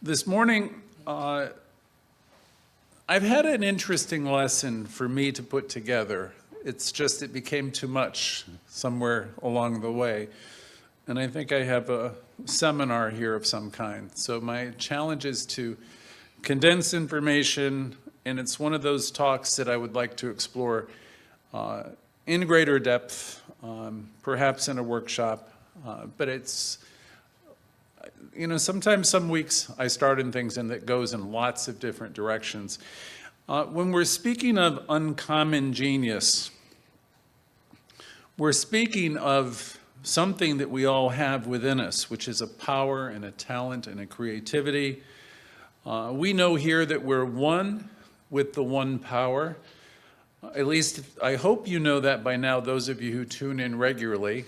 This morning, I've had an interesting lesson for me to put together. It's just it became too much somewhere along the way. And I think I have a seminar here of some kind. So my challenge is to condense information, and it's one of those talks that I would like to explore in greater depth, perhaps in a workshop, but it's, you know, sometimes some weeks I start in things and it goes in lots of different directions. When we're speaking of uncommon genius, we're speaking of something that we all have within us, which is a power and a talent and a creativity. We know here that we're one with the one power. At least I hope you know that by now, those of you who tune in regularly.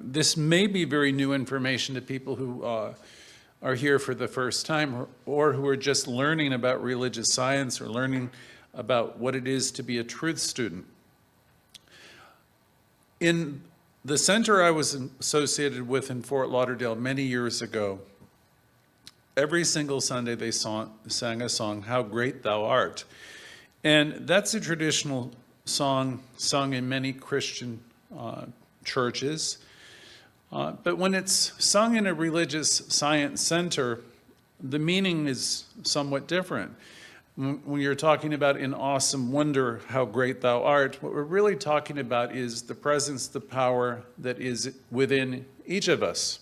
This may be very new information to people who are here for the first time or who are just learning about religious science or learning about what it is to be a truth student. In the center I was associated with in Fort Lauderdale many years ago, every single Sunday they sang a song, "How Great Thou Art." And that's a traditional song sung in many Christian churches. But when it's sung in a religious science center, the meaning is somewhat different. When you're talking about in awesome wonder, how great thou art, what we're really talking about is the presence, the power that is within each of us.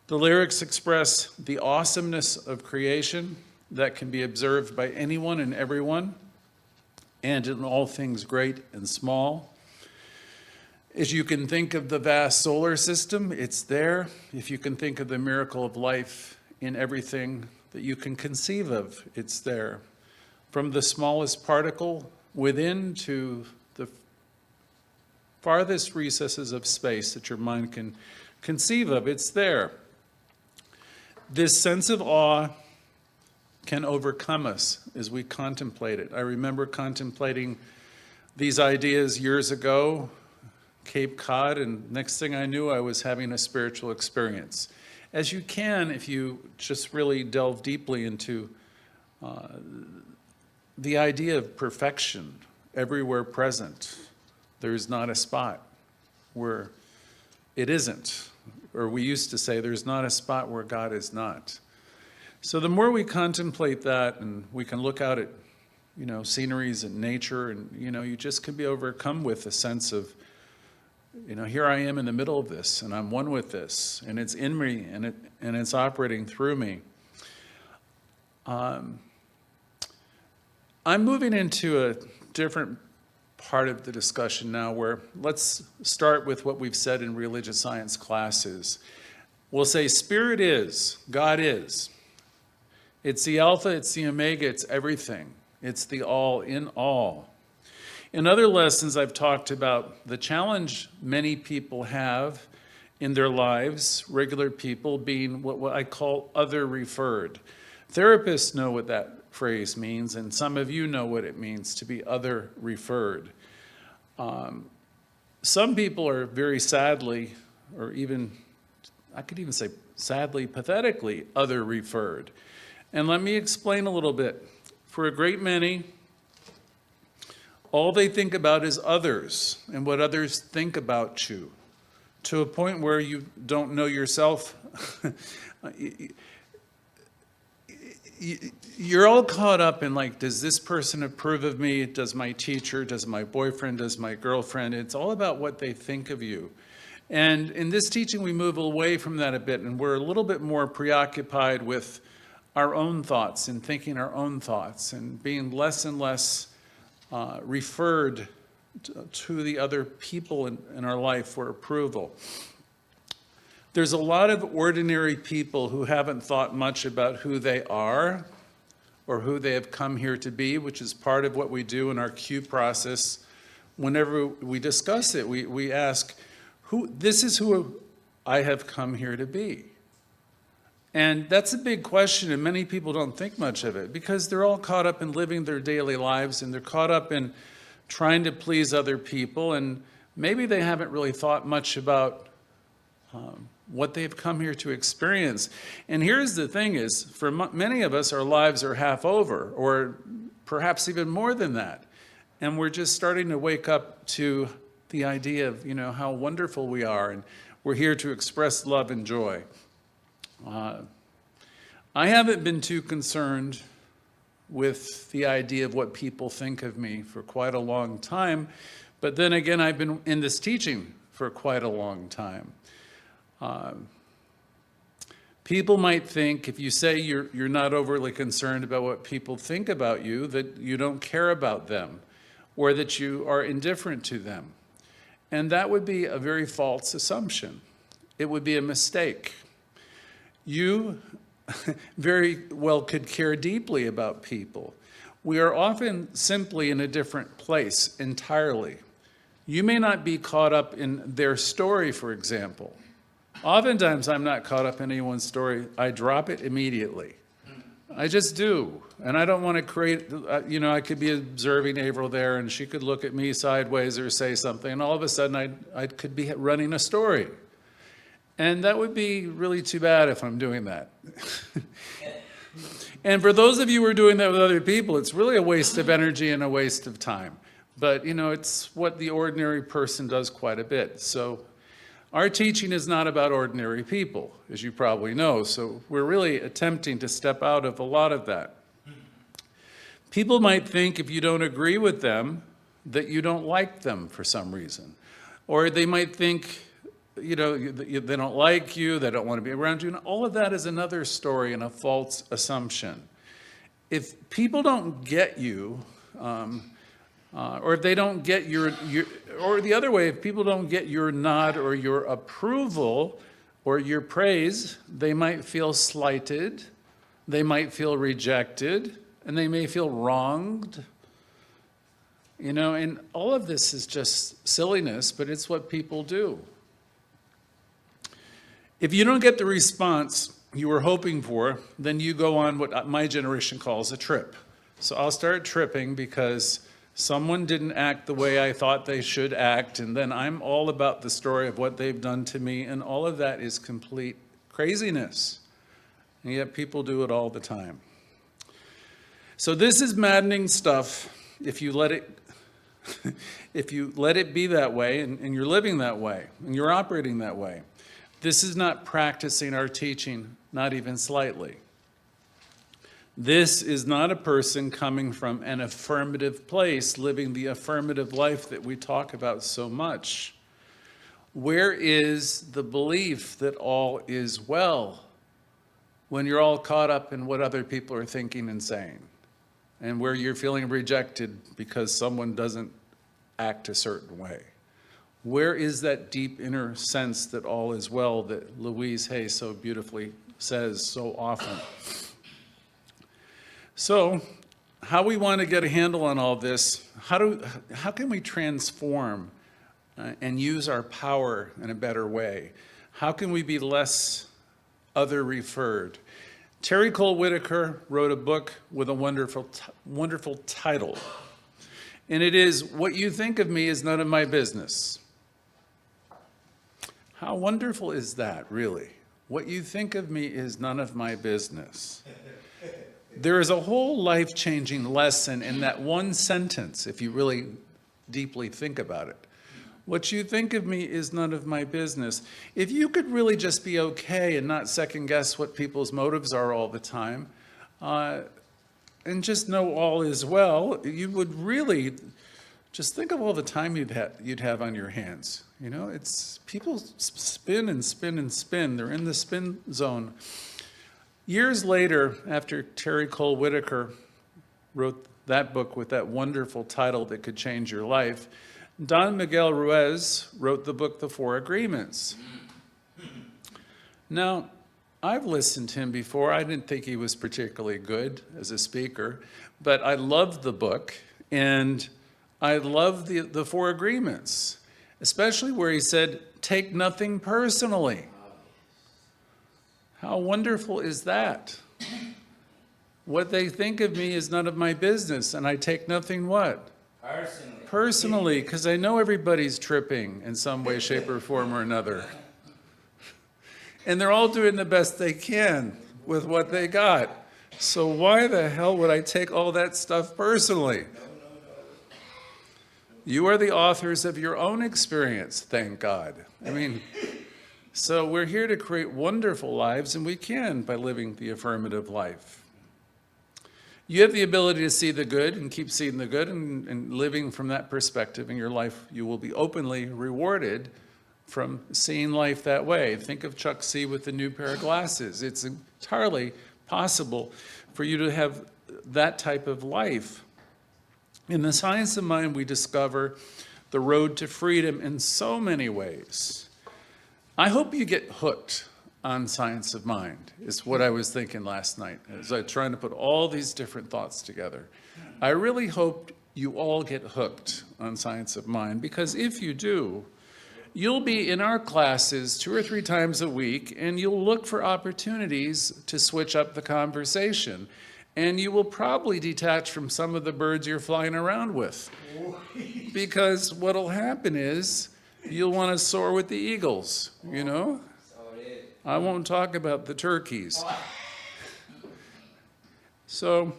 The lyrics express the awesomeness of creation that can be observed by anyone and everyone, and in all things great and small. As you can think of the vast solar system, it's there. If you can think of the miracle of life in everything that you can conceive of, it's there. From the smallest particle within to the farthest recesses of space that your mind can conceive of, it's there. This sense of awe can overcome us as we contemplate it. I remember contemplating these ideas years ago, Cape Cod, and next thing I knew, I was having a spiritual experience. As you can if you just really delve deeply into the idea of perfection, everywhere present. There's not a spot where it isn't, or we used to say there's not a spot where God is not. So the more we contemplate that, and we can look out at, you know, sceneries and nature, and, you know, you just can be overcome with a sense of, you know, here I am in the middle of this, and I'm one with this, and it's in me, and it's operating through me. I'm moving into a different part of the discussion now, where let's start with what we've said in religious science classes. We'll say Spirit is, God is. It's the Alpha, it's the Omega, it's everything. It's the all in all. In other lessons, I've talked about the challenge many people have in their lives, regular people, being what I call other referred. Therapists know what that phrase means, and some of you know what it means to be other referred. Some people are very sadly, or even, I could even say sadly, pathetically, other referred. And let me explain a little bit. For a great many, all they think about is others and what others think about you, to a point where you don't know yourself. You're all caught up in, like, does this person approve of me? Does my teacher, does my boyfriend, does my girlfriend? It's all about what they think of you. And in this teaching, we move away from that a bit, and we're a little bit more preoccupied with our own thoughts and thinking our own thoughts and being less and less referred to the other people in our life for approval. There's a lot of ordinary people who haven't thought much about who they are or who they have come here to be, which is part of what we do in our Q process. Whenever we discuss it, we ask, this is who I have come here to be. And that's a big question, and many people don't think much of it because they're all caught up in living their daily lives, and they're caught up in trying to please other people, and maybe they haven't really thought much about what they've come here to experience. And here's the thing is, for many of us, our lives are half over, or perhaps even more than that. And we're just starting to wake up to the idea of, how wonderful we are, and we're here to express love and joy. I haven't been too concerned with the idea of what people think of me for quite a long time, but then again, I've been in this teaching for quite a long time. People might think, if you say you're not overly concerned about what people think about you, that you don't care about them, or that you are indifferent to them. And that would be a very false assumption. It would be a mistake. You very well could care deeply about people. We are often simply in a different place entirely. You may not be caught up in their story, for example. Oftentimes, I'm not caught up in anyone's story. I drop it immediately. I just do. And I don't want to create, I could be observing Avril there, and she could look at me sideways or say something, and all of a sudden I could be running a story. And that would be really too bad if I'm doing that. And for those of you who are doing that with other people, it's really a waste of energy and a waste of time. But, it's what the ordinary person does quite a bit. So our teaching is not about ordinary people, as you probably know. So we're really attempting to step out of a lot of that. People might think if you don't agree with them, that you don't like them for some reason. Or they might think, they don't like you, they don't want to be around you. And all of that is another story and a false assumption. If people don't get you, or if they don't get or the other way, if people don't get your nod or your approval or your praise, they might feel slighted, they might feel rejected, and they may feel wronged. And all of this is just silliness, but it's what people do. If you don't get the response you were hoping for, then you go on what my generation calls a trip. So I'll start tripping because someone didn't act the way I thought they should act, and then I'm all about the story of what they've done to me, and all of that is complete craziness. And yet people do it all the time. So this is maddening stuff if you let it be that way, and you're living that way, and you're operating that way. This is not practicing our teaching, not even slightly. This is not a person coming from an affirmative place, living the affirmative life that we talk about so much. Where is the belief that all is well when you're all caught up in what other people are thinking and saying, and where you're feeling rejected because someone doesn't act a certain way? Where is that deep inner sense that all is well that Louise Hay so beautifully says so often? So, how we want to get a handle on all this, how can we transform and use our power in a better way? How can we be less other-referred? Terry Cole Whitaker wrote a book with a wonderful title, and it is, "What You Think of Me Is None of My Business." How wonderful is that, really? What you think of me is none of my business. There is a whole life-changing lesson in that one sentence, if you really deeply think about it. What you think of me is none of my business. If you could really just be okay and not second-guess what people's motives are all the time, and just know all is well, you would really just think of all the time you'd have on your hands. It's people spin and spin and spin. They're in the spin zone. Years later, after Terry Cole Whitaker wrote that book with that wonderful title that could change your life, Don Miguel Ruiz wrote the book, The Four Agreements. Now, I've listened to him before. I didn't think he was particularly good as a speaker, but I loved the book, and I love the Four Agreements, especially where he said, take nothing personally. How wonderful is that? What they think of me is none of my business, and I take nothing what? Personally, because I know everybody's tripping in some way, shape, or form or another. And they're all doing the best they can with what they got. So why the hell would I take all that stuff personally? You are the authors of your own experience, thank God. I mean, so we're here to create wonderful lives, and we can by living the affirmative life. You have the ability to see the good and keep seeing the good, and living from that perspective in your life, you will be openly rewarded from seeing life that way. Think of Chuck C. with the new pair of glasses. It's entirely possible for you to have that type of life. In the science of mind, we discover the road to freedom in so many ways. I hope you get hooked on science of mind, is what I was thinking last night, as I was trying to put all these different thoughts together. I really hope you all get hooked on science of mind, because if you do, you'll be in our classes 2 or 3 times a week, and you'll look for opportunities to switch up the conversation. And you will probably detach from some of the birds you're flying around with. Because what'll happen is you'll want to soar with the eagles, you know? I won't talk about the turkeys. So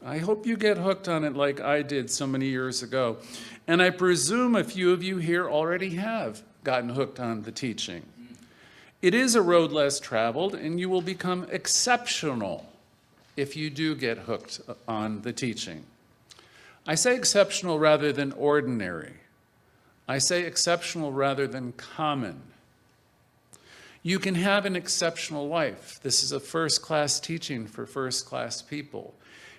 I hope you get hooked on it like I did so many years ago. And I presume a few of you here already have gotten hooked on the teaching. It is a road less traveled, and you will become exceptional if you do get hooked on the teaching. I say exceptional rather than ordinary. I say exceptional rather than common. You can have an exceptional life. This is a first-class teaching for first-class people.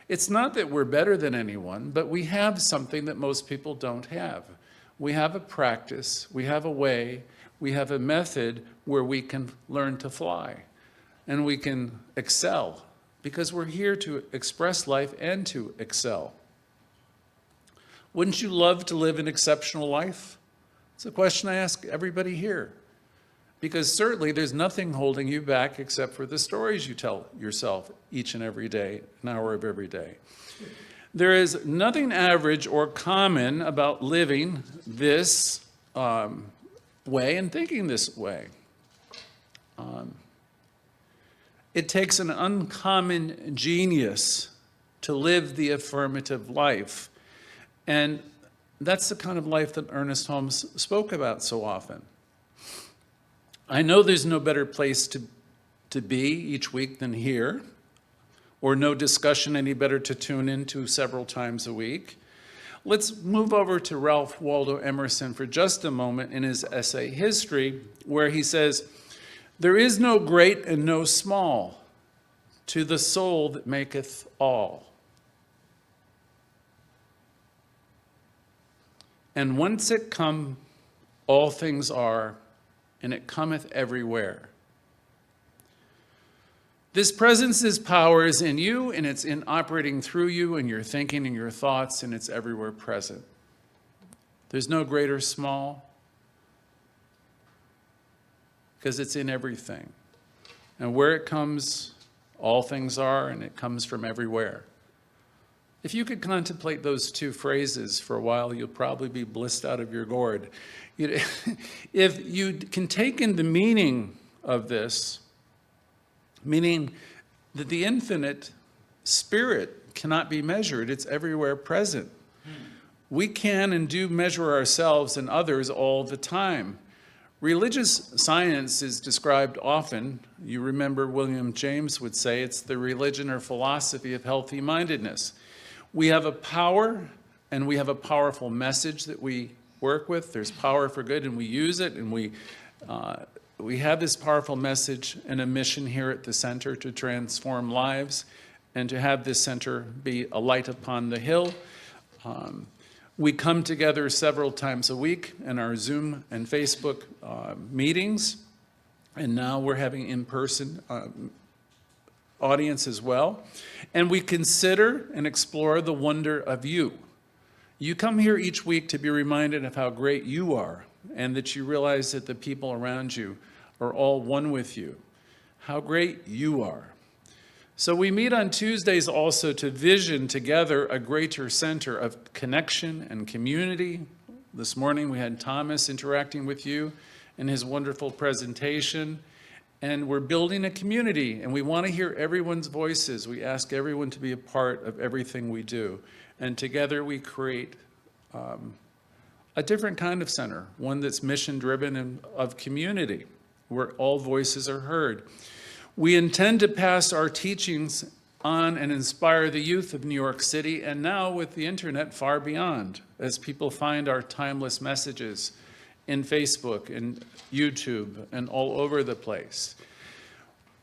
It's not that we're better than anyone, but we have something that most people don't have. We have a practice, we have a way, we have a method where we can learn to fly, and we can excel, because we're here to express life and to excel. Wouldn't you love to live an exceptional life? It's a question I ask everybody here, because certainly there's nothing holding you back except for the stories you tell yourself each and every day, an hour of every day. There is nothing average or common about living this way and thinking this way. It takes an uncommon genius to live the affirmative life. And that's the kind of life that Ernest Holmes spoke about so often. I know there's no better place to be each week than here, or no discussion any better to tune into several times a week. Let's move over to Ralph Waldo Emerson for just a moment in his essay, History, where he says, "There is no great and no small to the soul that maketh all. And whence it come, all things are, and it cometh everywhere." This presence is power is in you, and it's in operating through you and your thinking and your thoughts, and it's everywhere present. There's no great or small, because it's in everything. And where it comes, all things are, and it comes from everywhere. If you could contemplate those 2 phrases for a while, you'll probably be blissed out of your gourd. If you can take in the meaning of this, meaning that the infinite spirit cannot be measured, it's everywhere present. We can and do measure ourselves and others all the time. Religious science is described often. You remember William James would say it's the religion or philosophy of healthy mindedness. We have a power, and we have a powerful message that we work with. There's power for good, and we use it, and we have this powerful message and a mission here at the center to transform lives and to have this center be a light upon the hill. We come together several times a week in our Zoom and Facebook meetings, and now we're having in-person audience as well. And we consider and explore the wonder of you. You come here each week to be reminded of how great you are, and that you realize that the people around you are all one with you, how great you are. So we meet on Tuesdays also to vision together a greater center of connection and community. This morning we had Thomas interacting with you in his wonderful presentation. And we're building a community, and we want to hear everyone's voices. We ask everyone to be a part of everything we do. And together we create a different kind of center, one that's mission-driven and of community, where all voices are heard. We intend to pass our teachings on and inspire the youth of New York City, and now with the internet, far beyond, as people find our timeless messages in Facebook and YouTube and all over the place.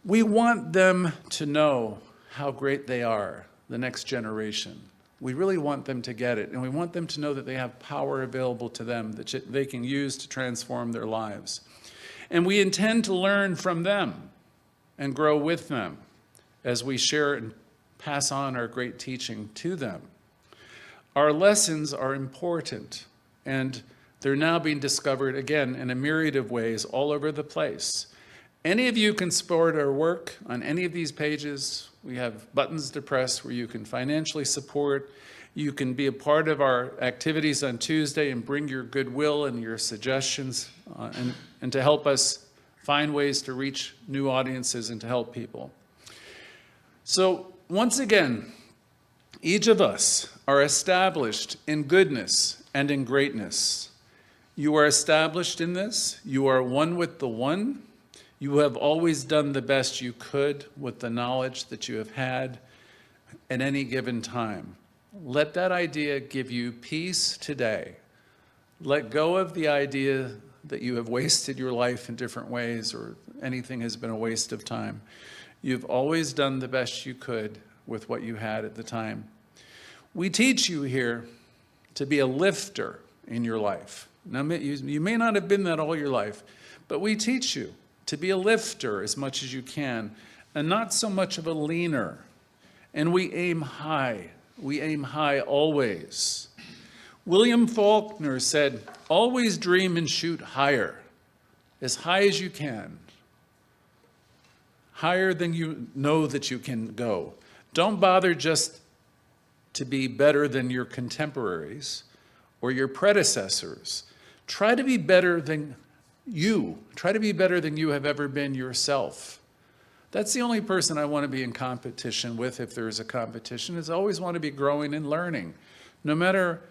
We want them to know how great they are, the next generation. We really want them to get it, and we want them to know that they have power available to them that they can use to transform their lives. And we intend to learn from them and grow with them as we share and pass on our great teaching to them. Our lessons are important, and they're now being discovered, again, in a myriad of ways all over the place. Any of you can support our work on any of these pages. We have buttons to press where you can financially support. You can be a part of our activities on Tuesday and bring your goodwill and your suggestions and to help us find ways to reach new audiences and to help people. So once again, each of us are established in goodness and in greatness. You are established in this. You are one with the one. You have always done the best you could with the knowledge that you have had at any given time. Let that idea give you peace today. Let go of the idea that you have wasted your life in different ways or anything has been a waste of time. You've always done the best you could with what you had at the time. We teach you here to be a lifter in your life. Now, you may not have been that all your life, but we teach you to be a lifter as much as you can, and not so much of a leaner. And we aim high. We aim high always. William Faulkner said, always dream and shoot higher, as high as you can. Higher than you know that you can go. Don't bother just to be better than your contemporaries or your predecessors. Try to be better than you. Try to be better than you have ever been yourself. That's the only person I want to be in competition with, if there is a competition, is I always want to be growing and learning, no matter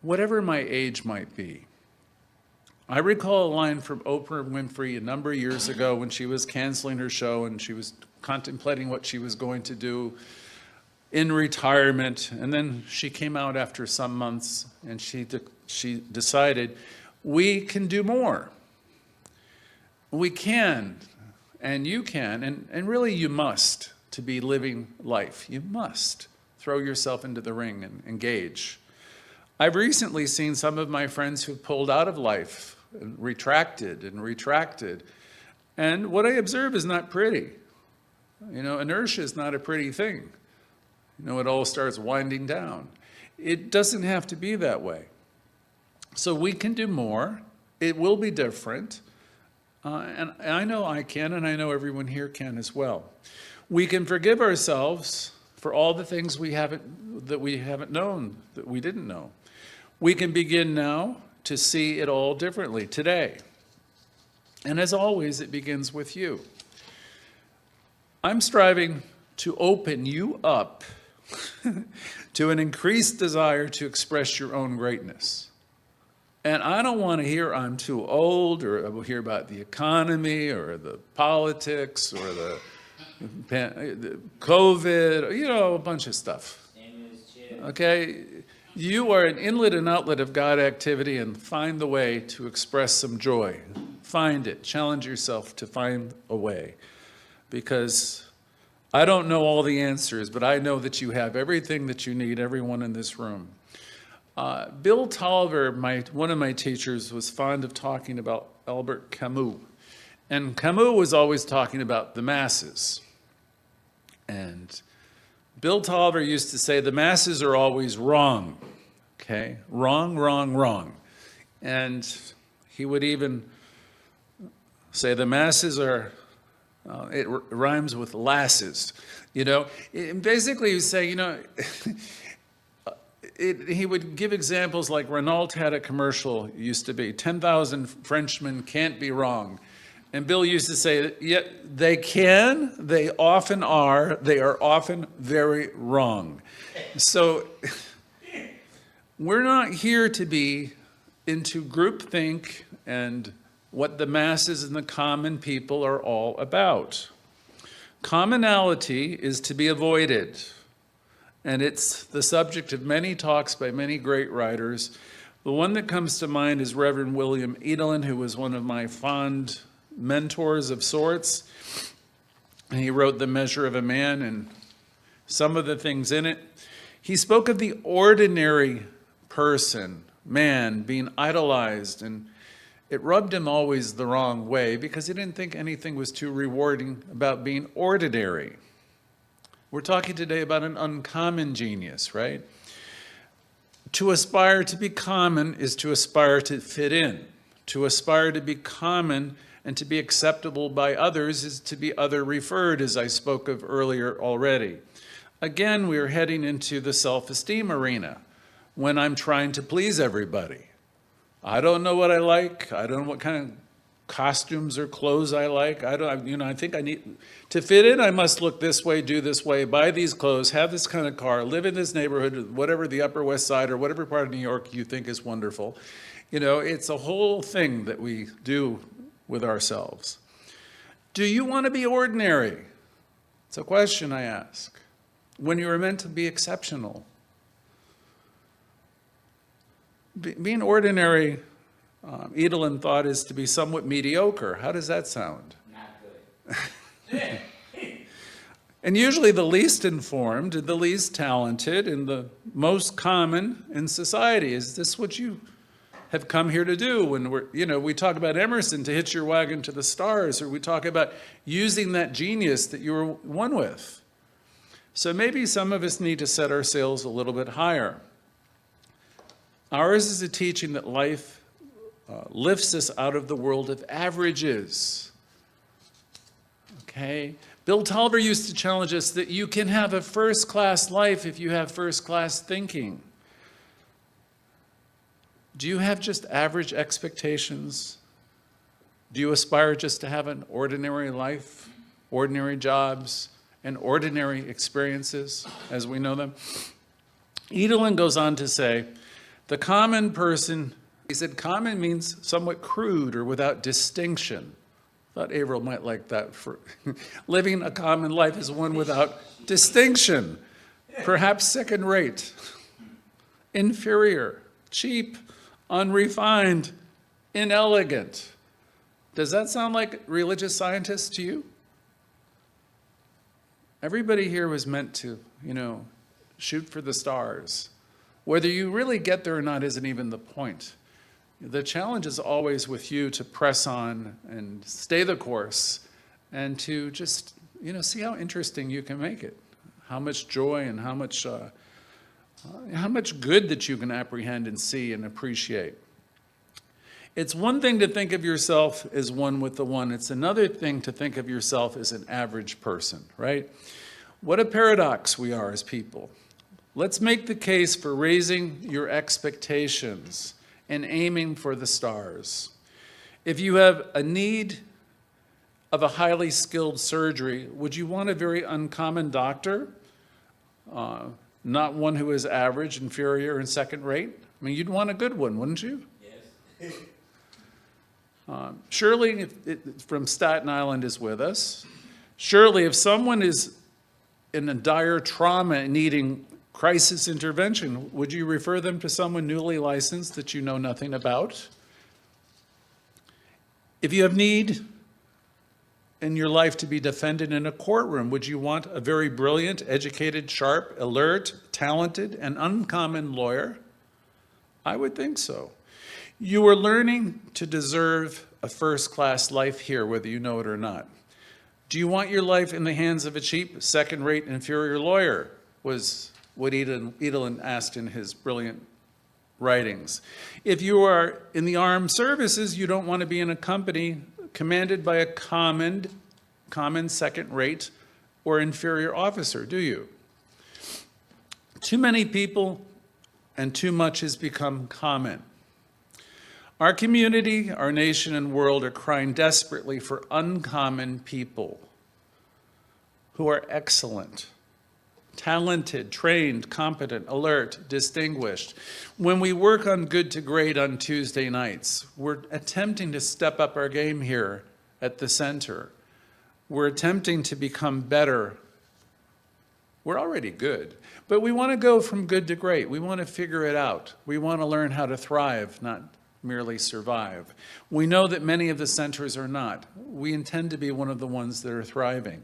whatever my age might be. I recall a line from Oprah Winfrey a number of years ago when she was canceling her show and she was contemplating what she was going to do in retirement. And then she came out after some months and she decided, we can do more. We can, and you can, and really you must, to be living life. You must throw yourself into the ring and engage. I've recently seen some of my friends who've pulled out of life, and retracted. And what I observe is not pretty. You know, inertia is not a pretty thing. You know, it all starts winding down. It doesn't have to be that way. So we can do more. It will be different. And I know I can, and I know everyone here can as well. We can forgive ourselves for all the things that we haven't known, that we didn't know. We can begin now to see it all differently today. And as always, it begins with you. I'm striving to open you up to an increased desire to express your own greatness. And I don't want to hear I'm too old, or I will hear about the economy or the politics or the COVID, you know, a bunch of stuff. Okay? You are an inlet and outlet of God activity, and find the way to express some joy. Find it. Challenge yourself to find a way. Because I don't know all the answers, but I know that you have everything that you need, everyone in this room. Bill Tolliver, one of my teachers, was fond of talking about Albert Camus. And Camus was always talking about the masses. And Bill Tolliver used to say, the masses are always wrong. Okay? Wrong, wrong, wrong. And he would even say the masses are, it rhymes with lasses. You know? Basically, he would say, you know, he would give examples like Renault had a commercial, used to be, 10,000 Frenchmen can't be wrong. And Bill used to say, yeah, they can, they often are, they are often very wrong. So we're not here to be into groupthink and what the masses and the common people are all about. Commonality is to be avoided, and it's the subject of many talks by many great writers. The one that comes to mind is Reverend William Edelin, who was one of my fond mentors of sorts. And he wrote The Measure of a Man and some of the things in it. He spoke of the ordinary person, man, being idolized, and it rubbed him always the wrong way because he didn't think anything was too rewarding about being ordinary. We're talking today about an uncommon genius, right? To aspire to be common is to aspire to fit in. To aspire to be common and to be acceptable by others is to be other referred, as I spoke of earlier already. Again, we are heading into the self-esteem arena when I'm trying to please everybody. I don't know what I like. I don't know what kind of costumes or clothes I like. I think I need to fit in. I must look this way, do this way, buy these clothes, have this kind of car, live in this neighborhood, whatever the Upper West Side or whatever part of New York you think is wonderful. It's a whole thing that we do with ourselves. Do you want to be ordinary? It's a question I ask. When you are meant to be exceptional. Being ordinary, Edelin thought, is to be somewhat mediocre. How does that sound? Not good. And usually the least informed, the least talented, and the most common in society. Is this what you have come here to do? When we talk about Emerson, to hitch your wagon to the stars, or we talk about using that genius that you were one with. So maybe some of us need to set our sails a little bit higher. Ours is a teaching that life lifts us out of the world of averages. Okay? Bill Tolver used to challenge us that you can have a first-class life if you have first-class thinking. Do you have just average expectations? Do you aspire just to have an ordinary life, ordinary jobs, and ordinary experiences as we know them? Edelin goes on to say, the common person, he said, common means somewhat crude or without distinction. Thought Averill might like that. For living a common life is one without distinction, perhaps second rate, inferior, cheap, unrefined, inelegant. Does that sound like religious scientists to you? Everybody here was meant to, shoot for the stars. Whether you really get there or not isn't even the point. The challenge is always with you to press on and stay the course and to just, see how interesting you can make it. How much joy and how much good that you can apprehend and see and appreciate. It's one thing to think of yourself as one with the one. It's another thing to think of yourself as an average person, right? What a paradox we are as people. Let's make the case for raising your expectations and aiming for the stars. If you have a need of a highly skilled surgery, would you want a very uncommon doctor? Not one who is average, inferior, and second rate? I mean, you'd want a good one, wouldn't you? Yes. Surely, from Staten Island is with us. Surely, if someone is in a dire trauma needing crisis intervention, would you refer them to someone newly licensed that you know nothing about? If you have need in your life to be defended in a courtroom, would you want a very brilliant, educated, sharp, alert, talented, and uncommon lawyer? I would think so. You are learning to deserve a first-class life here, whether you know it or not. Do you want your life in the hands of a cheap, second-rate, inferior lawyer? Was what Edelin asked in his brilliant writings. If you are in the armed services, you don't want to be in a company commanded by a common second-rate or inferior officer, do you? Too many people and too much has become common. Our community, our nation, and world are crying desperately for uncommon people who are excellent, talented, trained, competent, alert, distinguished. When we work on Good to Great on Tuesday nights, we're attempting to step up our game here at the center. We're attempting to become better. We're already good, but we want to go from good to great. We want to figure it out. We want to learn how to thrive, not merely survive. We know that many of the centers are not. We intend to be one of the ones that are thriving.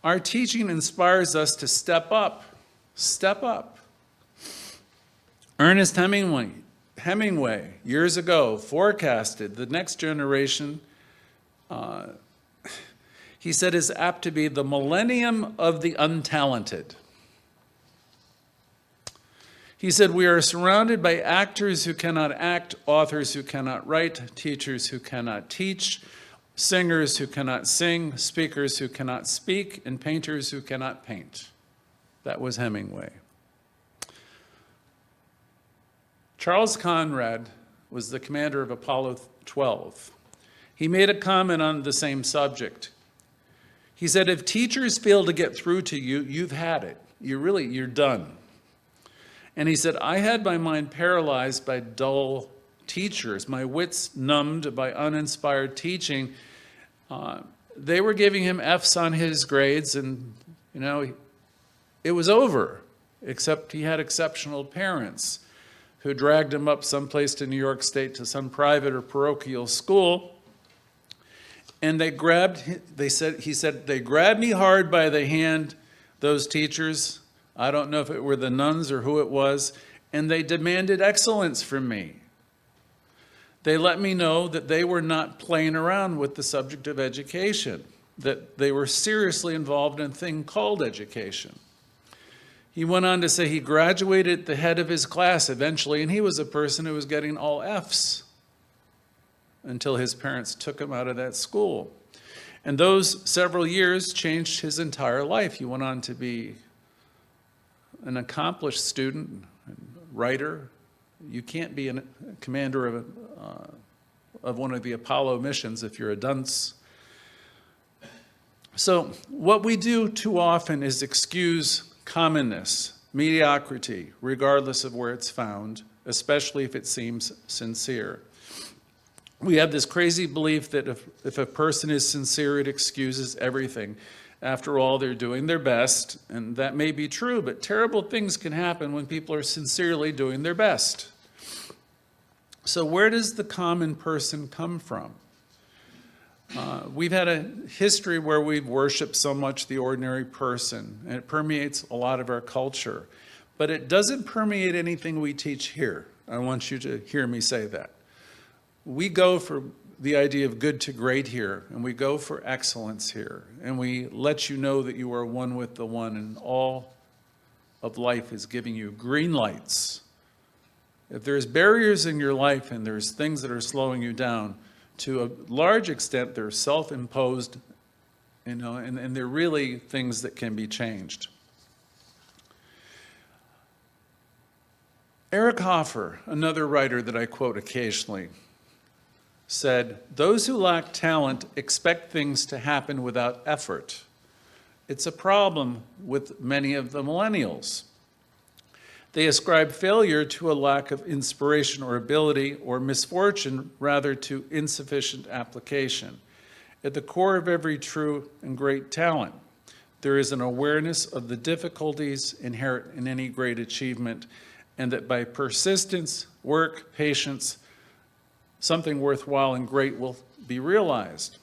Our teaching inspires us to step up. Step up. Ernest Hemingway, years ago, forecasted the next generation, he said, is apt to be the millennium of the untalented. He said, we are surrounded by actors who cannot act, authors who cannot write, teachers who cannot teach, singers who cannot sing, speakers who cannot speak, and painters who cannot paint. That was Hemingway. Charles Conrad was the commander of Apollo 12. He made a comment on the same subject. He said, if teachers fail to get through to you, you've had it. You're done. And he said, I had my mind paralyzed by dull teachers, my wits numbed by uninspired teaching. They were giving him F's on his grades, and it was over, except he had exceptional parents who dragged him up someplace to New York State to some private or parochial school. And he said, they grabbed me hard by the hand, those teachers. I don't know if it were the nuns or who it was, and they demanded excellence from me. They let me know that they were not playing around with the subject of education, that they were seriously involved in a thing called education. He went on to say he graduated at the head of his class eventually, and he was a person who was getting all F's until his parents took him out of that school. And those several years changed his entire life. He went on to be an accomplished student, writer. You can't be a commander of one of the Apollo missions if you're a dunce. So what we do too often is excuse commonness, mediocrity, regardless of where it's found, especially if it seems sincere. We have this crazy belief that if a person is sincere, it excuses everything. After all, they're doing their best, and that may be true, but terrible things can happen when people are sincerely doing their best. So where does the common person come from? We've had a history where we've worshiped so much the ordinary person, and it permeates a lot of our culture. But it doesn't permeate anything we teach here. I want you to hear me say that. We go for the idea of good to great here, and we go for excellence here, and we let you know that you are one with the one, and all of life is giving you green lights. If there's barriers in your life and there's things that are slowing you down, to a large extent they're self-imposed, and they're really things that can be changed. Eric Hoffer, another writer that I quote occasionally, said, those who lack talent expect things to happen without effort. It's a problem with many of the millennials. They ascribe failure to a lack of inspiration or ability, or misfortune rather to insufficient application. At the core of every true and great talent, there is an awareness of the difficulties inherent in any great achievement, and that by persistence, work, patience, something worthwhile and great will be realized.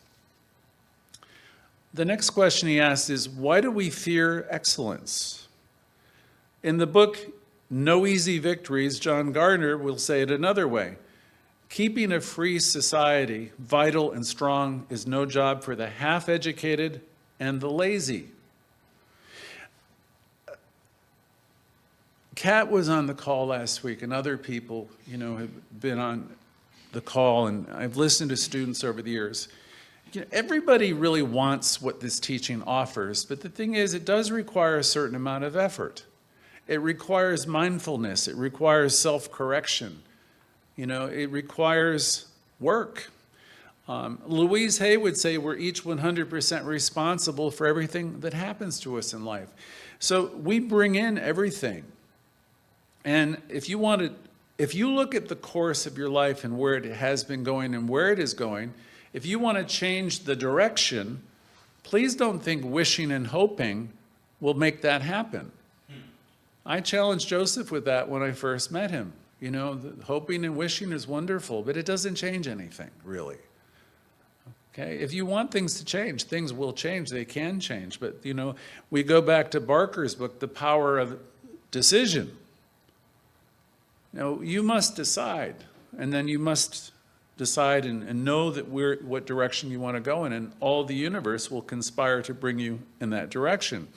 The next question he asked is, why do we fear excellence? In the book, No Easy Victories, John Gardner will say it another way. Keeping a free society vital and strong is no job for the half-educated and the lazy. Kat was on the call last week, and other people, have been on the call, and I've listened to students over the years. Everybody really wants what this teaching offers, but the thing is, it does require a certain amount of effort. It requires mindfulness. It requires self-correction. It requires work. Louise Hay would say we're each 100% responsible for everything that happens to us in life. So we bring in everything. And if you look at the course of your life and where it has been going and where it is going, if you want to change the direction, please don't think wishing and hoping will make that happen. I challenged Joseph with that when I first met him. Hoping and wishing is wonderful, but it doesn't change anything, really. Okay, if you want things to change, things will change. They can change. But, we go back to Barker's book, The Power of Decision. You must decide, and then you must decide and know that what direction you want to go in, and all the universe will conspire to bring you in that direction.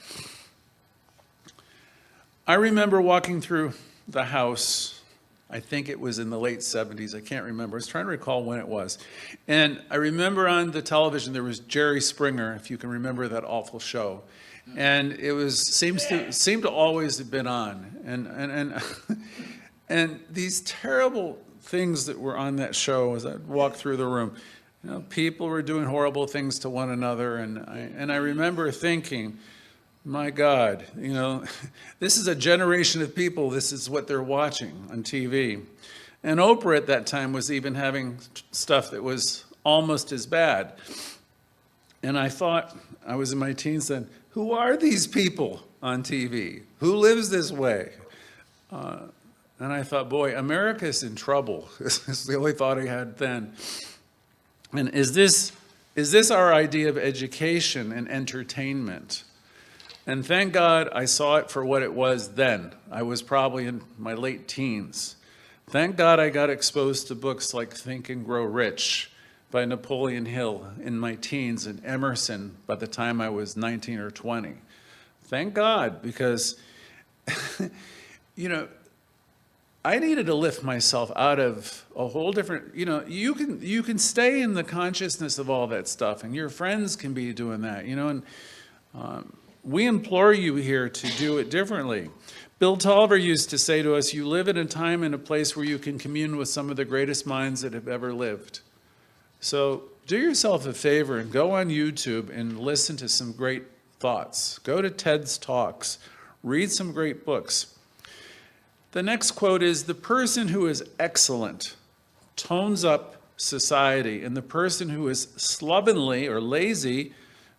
I remember walking through the house, I think it was in the late 70s, I can't remember. I was trying to recall when it was. And I remember on the television there was Jerry Springer, if you can remember that awful show. And it seemed to always have been on. And these terrible things that were on that show as I walked through the room, people were doing horrible things to one another. And I remember thinking, my God, this is a generation of people, this is what they're watching on TV. And Oprah at that time was even having stuff that was almost as bad. And I thought, I was in my teens then, who are these people on TV? Who lives this way? And I thought, boy, America's in trouble. This is the only thought I had then. And is this our idea of education and entertainment? And thank God I saw it for what it was then. I was probably in my late teens. Thank God I got exposed to books like Think and Grow Rich by Napoleon Hill in my teens and Emerson by the time I was 19 or 20. Thank God, because, I needed to lift myself out of a whole different, you can stay in the consciousness of all that stuff, and your friends can be doing that, and we implore you here to do it differently. Bill Tolliver used to say to us, you live in a time and a place where you can commune with some of the greatest minds that have ever lived. So do yourself a favor and go on YouTube and listen to some great thoughts. Go to TED's Talks. Read some great books. The next quote is, the person who is excellent tones up society, and the person who is slovenly or lazy,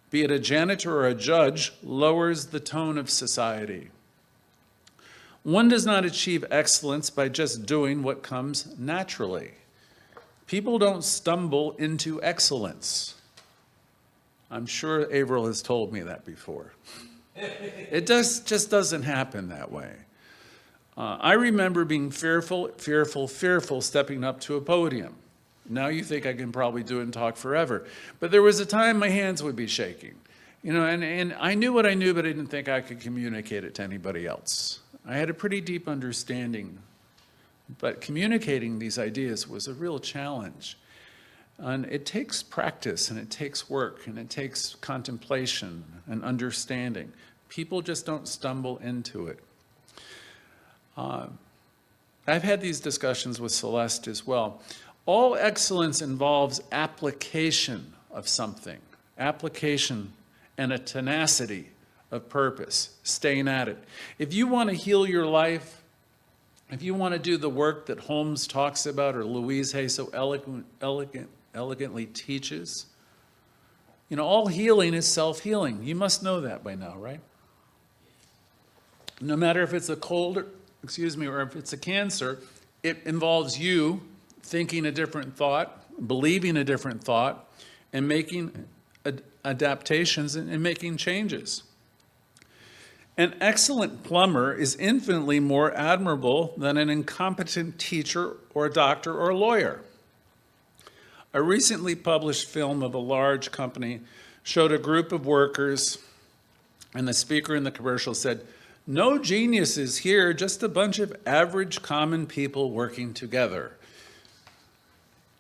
be it a janitor or a judge, lowers the tone of society. One does not achieve excellence by just doing what comes naturally. People don't stumble into excellence. I'm sure Averill has told me that before. It just doesn't happen that way. I remember being fearful stepping up to a podium. Now you think I can probably do it and talk forever. But there was a time my hands would be shaking. And I knew what I knew, but I didn't think I could communicate it to anybody else. I had a pretty deep understanding, but communicating these ideas was a real challenge. And it takes practice, and it takes work, and it takes contemplation and understanding. People just don't stumble into it. I've had these discussions with Celeste as well. All excellence involves application of something, application and a tenacity of purpose, staying at it. If you want to heal your life, if you want to do the work that Holmes talks about or Louise Hay so elegantly teaches, all healing is self-healing. You must know that by now, right? No matter if it's a cold, or if it's a cancer, it involves you thinking a different thought, believing a different thought, and making adaptations and making changes. An excellent plumber is infinitely more admirable than an incompetent teacher or doctor or lawyer. A recently published film of a large company showed a group of workers, and the speaker in the commercial said, "No geniuses here, just a bunch of average common people working together."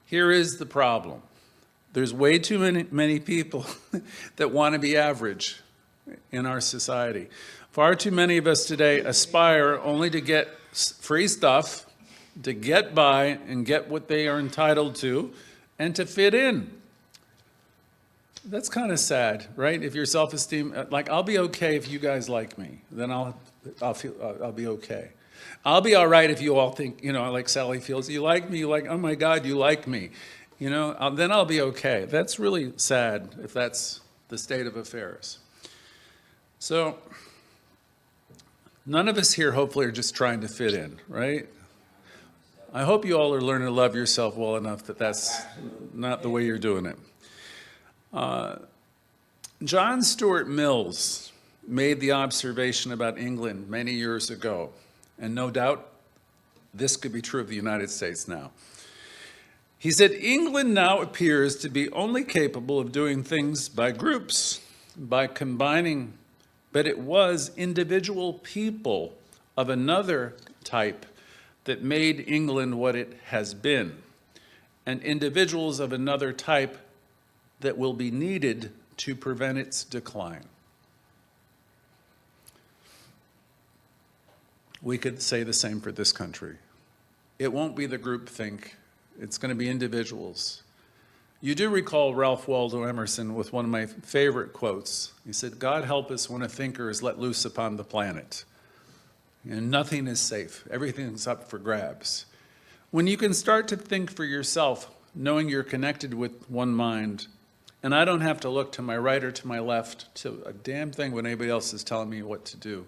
Here is the problem. There's way too many people that want to be average in our society. Far too many of us today aspire only to get free stuff to get by and get what they are entitled to and to fit in. That's kind of sad, right? If your self-esteem, like, I'll be okay if you guys like me, then I'll be okay. I'll be all right if you all think, like Sally feels, you like me, oh my God, you like me. Then I'll be okay. That's really sad if that's the state of affairs. So none of us here hopefully are just trying to fit in, right? I hope you all are learning to love yourself well enough that that's not the way you're doing it. John Stuart Mills made the observation about England many years ago, and no doubt this could be true of the United States now. He said, England now appears to be only capable of doing things by groups, by combining, but it was individual people of another type that made England what it has been, and individuals of another type that will be needed to prevent its decline. We could say the same for this country. It won't be the groupthink. It's going to be individuals. You do recall Ralph Waldo Emerson with one of my favorite quotes. He said, God help us when a thinker is let loose upon the planet. And nothing is safe. Everything's up for grabs. When you can start to think for yourself, knowing you're connected with one mind, and I don't have to look to my right or to my left to a damn thing when anybody else is telling me what to do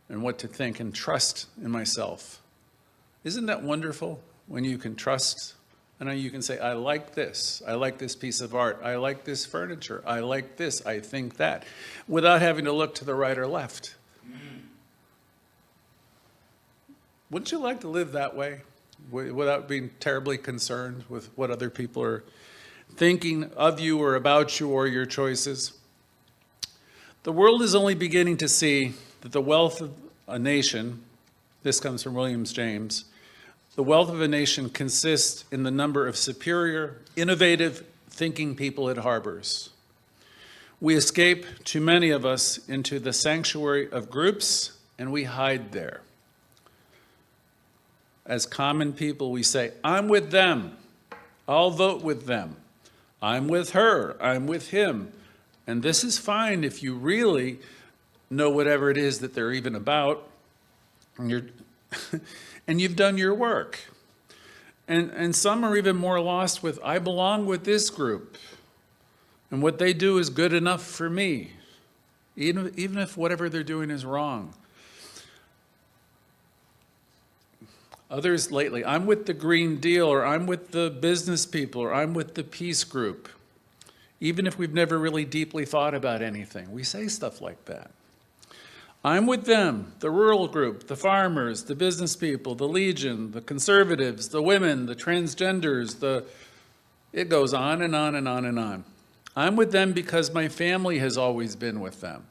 and what to think, and trust in myself. Isn't that wonderful when you can trust and you can say, I like this piece of art, I like this furniture, I like this, I think that, without having to look to the right or left. Wouldn't you like to live that way without being terribly concerned with what other people are thinking of you or about you or your choices? The world is only beginning to see that the wealth of a nation, this comes from William James, the wealth of a nation consists in the number of superior, innovative, thinking people it harbors. We escape, too many of us, into the sanctuary of groups, and we hide there. As common people, we say, I'm with them. I'll vote with them. I'm with her. I'm with him. And this is fine if you really know whatever it is that they're even about, and you've done your work. And some are even more lost with, I belong with this group, and what they do is good enough for me, even if whatever they're doing is wrong. Others lately, I'm with the Green Deal, or I'm with the business people, or I'm with the peace group. Even if we've never really deeply thought about anything, we say stuff like that. I'm with them, the rural group, the farmers, the business people, the Legion, the conservatives, the women, the transgenders, it goes on and on and on and on. I'm with them because my family has always been with them.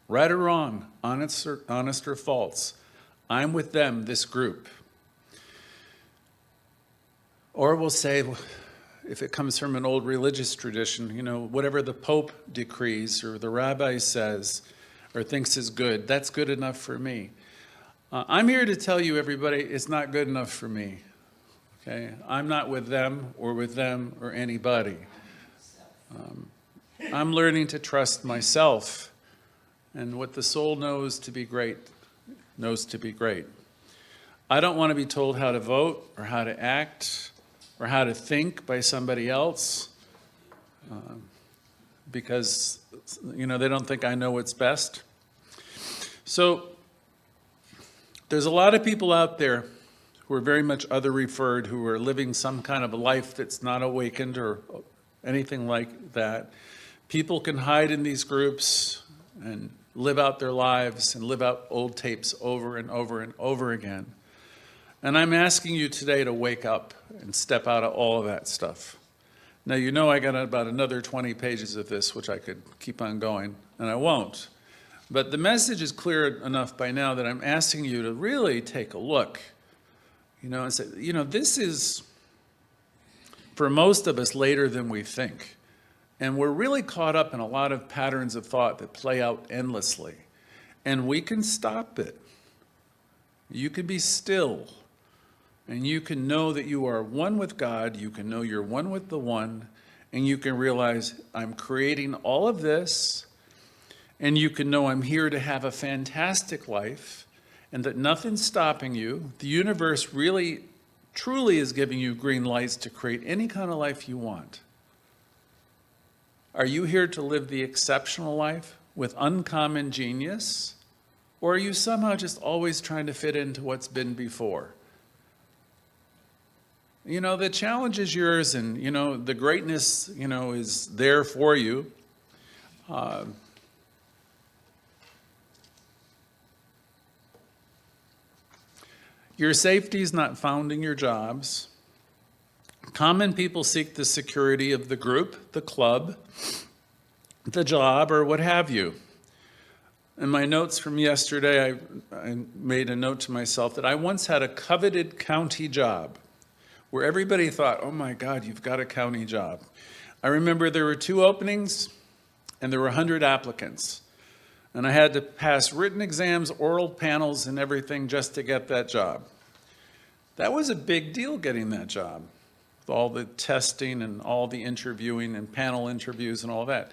Right or wrong, honest or false, I'm with them, this group. Or we'll say, if it comes from an old religious tradition, whatever the Pope decrees or the rabbi says or thinks is good, that's good enough for me. I'm here to tell you, everybody, it's not good enough for me. Okay? I'm not with them or anybody. I'm learning to trust myself, and what the soul knows to be great, knows to be great. I don't want to be told how to vote or how to act or how to think by somebody else because they don't think I know what's best. So there's a lot of people out there who are very much other referred, who are living some kind of a life that's not awakened or anything like that. People can hide in these groups and live out their lives and live out old tapes over and over and over again. And I'm asking you today to wake up and step out of all of that stuff. Now, I got about another 20 pages of this, which I could keep on going, and I won't. But the message is clear enough by now that I'm asking you to really take a look, and say, this is, for most of us, later than we think. And we're really caught up in a lot of patterns of thought that play out endlessly. And we can stop it. You can be still And you can know that you are one with God, you can know you're one with the One, and you can realize I'm creating all of this, and you can know I'm here to have a fantastic life, and that nothing's stopping you. The universe really, truly is giving you green lights to create any kind of life you want. Are you here to live the exceptional life with uncommon genius? Or are you somehow just always trying to fit into what's been before? You know, the challenge is yours, and, you know, the greatness, you know, is there for you. Your safety is not found in your jobs. Common people seek the security of the group, the club, the job, or what have you. In my notes from yesterday, I made a note to myself that I once had a coveted county job where everybody thought, oh my God, you've got a county job. I remember there were 2 openings and there were 100 applicants. And I had to pass written exams, oral panels, and everything just to get that job. That was a big deal, getting that job, with all the testing and all the interviewing and panel interviews and all that.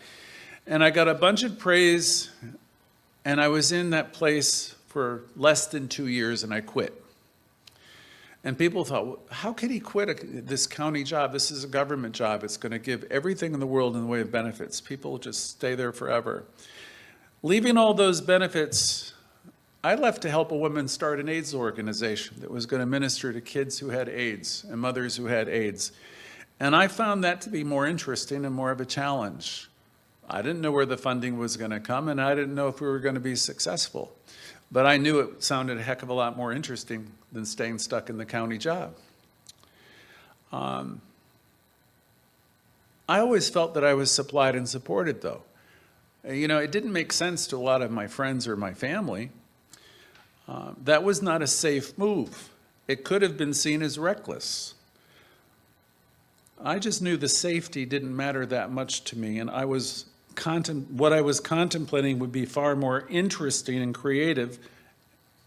And I got a bunch of praise, and I was in that place for less than 2 years, and I quit. And people thought, well, how could he quit this county job? This is a government job. It's going to give everything in the world in the way of benefits. People just stay there forever. Leaving all those benefits, I left to help a woman start an AIDS organization that was going to minister to kids who had AIDS and mothers who had AIDS. And I found that to be more interesting and more of a challenge. I didn't know where the funding was going to come, and I didn't know if we were going to be successful. But I knew it sounded a heck of a lot more interesting than staying stuck in the county job. I always felt that I was supplied and supported, though. You know, it didn't make sense to a lot of my friends or my family. That was not a safe move. It could have been seen as reckless. I just knew the safety didn't matter that much to me, and what I was contemplating would be far more interesting and creative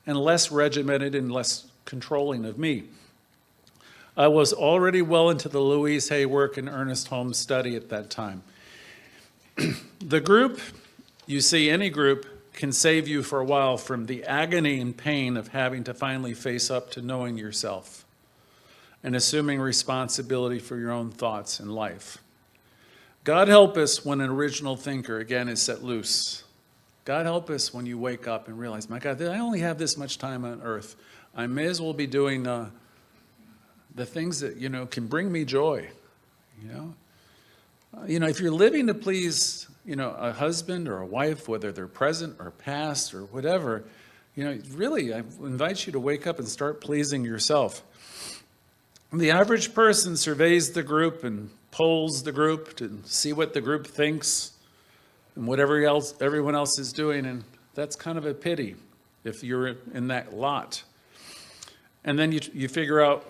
and less regimented and less controlling of me. I was already well into the Louise Hay work and Ernest Holmes study at that time. The group, you see, any group can save you for a while from the agony and pain of having to finally face up to knowing yourself and assuming responsibility for your own thoughts in life. God help us when an original thinker, again, is set loose. God help us when you wake up and realize, my God, I only have this much time on earth. I may as well be doing the things that, you know, can bring me joy, you know. If you're living to please, you know, a husband or a wife, whether they're present or past or whatever, you know, really, I invite you to wake up and start pleasing yourself. The average person surveys the group and polls the group to see what the group thinks and whatever else everyone else is doing, and that's kind of a pity if you're in that lot. And then you figure out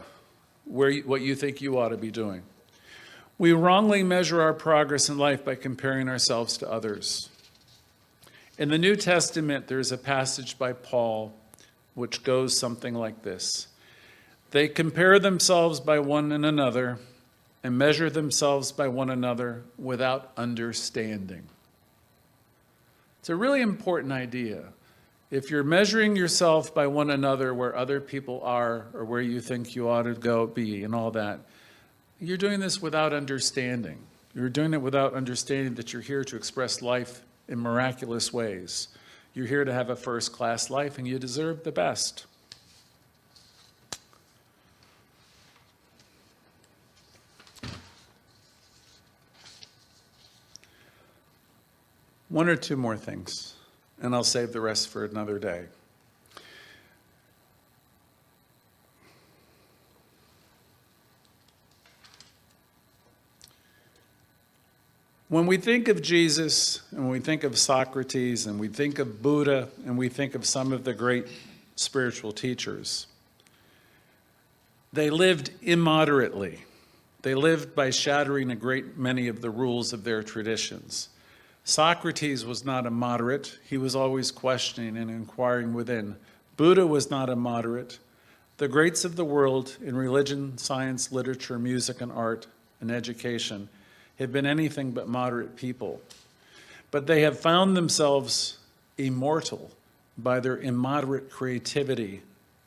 what you think you ought to be doing. We wrongly measure our progress in life by comparing ourselves to others. In the New Testament, there's a passage by Paul which goes something like this. They compare themselves by one and another and measure themselves by one another without understanding. It's a really important idea. If you're measuring yourself by one another where other people are or where you think you ought to be and all that, you're doing this without understanding. You're doing it without understanding that you're here to express life in miraculous ways. You're here to have a first-class life, and you deserve the best. One or two more things, and I'll save the rest for another day. When we think of Jesus, and when we think of Socrates, and we think of Buddha, and we think of some of the great spiritual teachers, they lived immoderately. They lived by shattering a great many of the rules of their traditions. Socrates was not a moderate. He was always questioning and inquiring within. Buddha was not a moderate. The greats of the world in religion, science, literature, music, and art, and education have been anything but moderate people. But they have found themselves immortal by their immoderate creativity,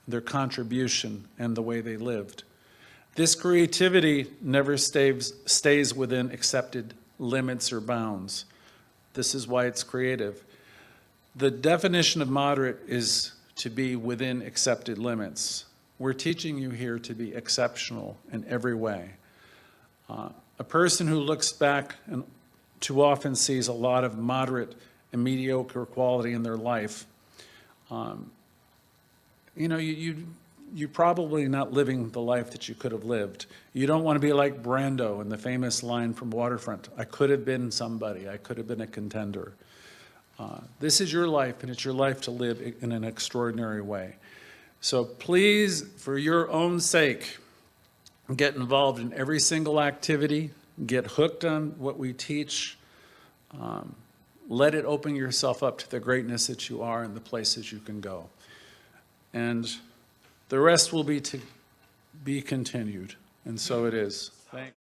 their contribution, and the way they lived. This creativity never stays within accepted limits or bounds. This is why it's creative. The definition of moderate is to be within accepted limits. We're teaching you here to be exceptional in every way. A person who looks back and too often sees a lot of moderate and mediocre quality in their life, you're probably not living the life that you could have lived. You don't want to be like Brando in the famous line from Waterfront, I could have been somebody, I could have been a contender. This is your life, and it's your life to live in an extraordinary way. So please, for your own sake, get involved in every single activity, get hooked on what we teach, let it open yourself up to the greatness that you are and the places you can go. And the rest will be to be continued, and so it is. Thank